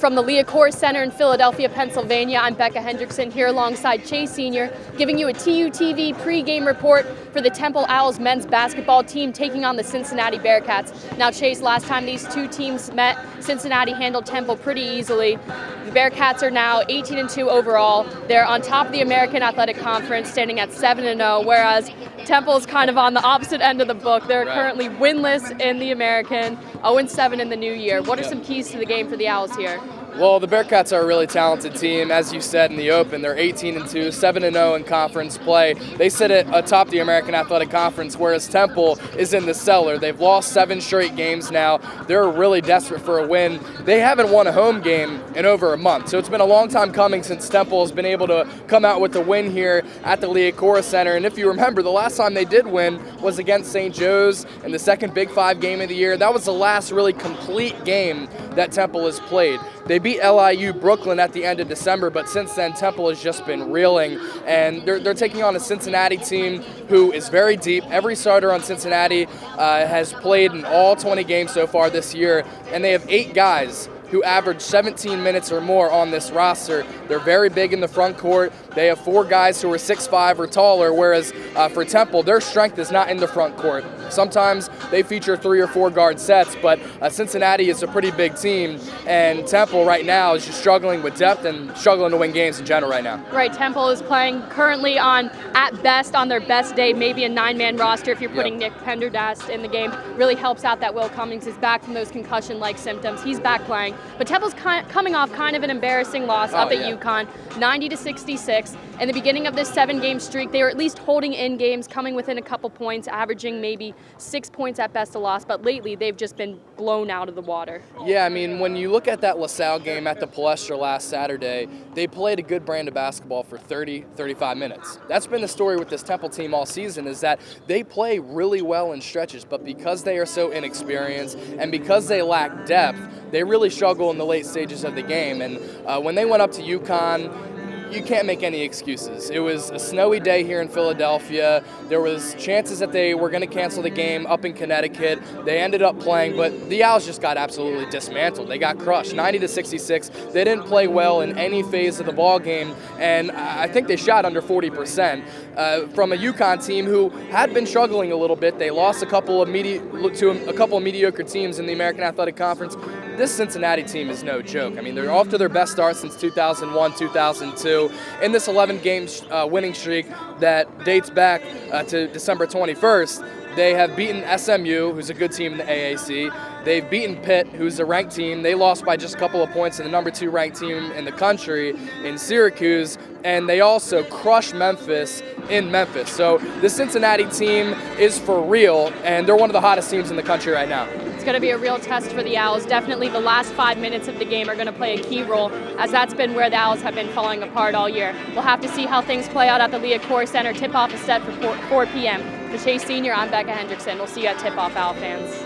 From the Liacouras Center in Philadelphia, Pennsylvania, I'm Beccah Hendrickson here alongside Chase Senior, giving you a TUTV pregame report for the Temple Owls men's basketball team taking on the Cincinnati Bearcats. Now, Chase, last time these two teams met, Cincinnati handled Temple pretty easily. The Bearcats are now 18-2 overall. They're on top of the American Athletic Conference, standing at 7-0, whereas Temple is kind of on the opposite end of the book. They're currently winless in the American, 0-7 in the new year. What are some keys to the game for the Owls here? Well, the Bearcats are a really talented team. As you said in the open, they're 18-2, 7-0 in conference play. They sit atop the American Athletic Conference, whereas Temple is in the cellar. They've lost 7 straight games now. They're really desperate for a win. They haven't won a home game in over a month, so it's been a long time coming since Temple has been able to come out with a win here at the Liacouras Center. And if you remember, the last time they did win was against St. Joe's in the second Big Five game of the year. That was the last really complete game that Temple has played. They beat LIU Brooklyn at the end of December, but since then Temple has just been reeling, and they're taking on a Cincinnati team who is very deep. Every starter on Cincinnati has played in all 20 games so far this year, and they have 8 guys who average 17 minutes or more on this roster. They're very big in the front court. They have 4 guys who are 6'5" or taller, whereas for Temple, their strength is not in the front court. Sometimes they feature 3 or 4 guard sets, but Cincinnati is a pretty big team, and Temple right now is just struggling with depth and struggling to win games in general right now. Right, Temple is playing currently at best, on their best day, maybe a 9-man roster if you're putting Nick Pendergast in the game. Really helps out that Will Cummings is back from those concussion-like symptoms. He's back playing. But Temple's coming off kind of an embarrassing loss up at UConn, 90-66. In the beginning of this 7-game streak, they were at least holding in games, coming within a couple points, averaging maybe 6 points at best a loss. But lately, they've just been blown out of the water. Yeah, I mean, when you look at that LaSalle game at the Palestra last Saturday, they played a good brand of basketball for 30, 35 minutes. That's been the story with this Temple team all season, is that they play really well in stretches, but because they are so inexperienced and because they lack depth, they really struggle in the late stages of the game. And when they went up to UConn, you can't make any excuses. It was a snowy day here in Philadelphia. There was chances that they were going to cancel the game up in Connecticut. They ended up playing, but the Owls just got absolutely dismantled. They got crushed, 90-66. They didn't play well in any phase of the ball game, and I think they shot under 40% from a UConn team who had been struggling a little bit. They lost a couple of mediocre teams in the American Athletic Conference. This Cincinnati team is no joke. I mean, they're off to their best start since 2001, 2002. In this 11-game winning streak that dates back to December 21st, they have beaten SMU, who's a good team in the AAC. They've beaten Pitt, who's a ranked team. They lost by just a couple of points to the number 2 ranked team in the country in Syracuse. And they also crushed Memphis in Memphis. So this Cincinnati team is for real, and they're one of the hottest teams in the country right now. It's going to be a real test for the Owls. Definitely the last 5 minutes of the game are going to play a key role, as that's been where the Owls have been falling apart all year. We'll have to see how things play out at the Liacouras Center. Tip-off is set for 4 p.m. For Chase Senior, I'm Beccah Hendrickson. We'll see you at tip-off, Owl fans.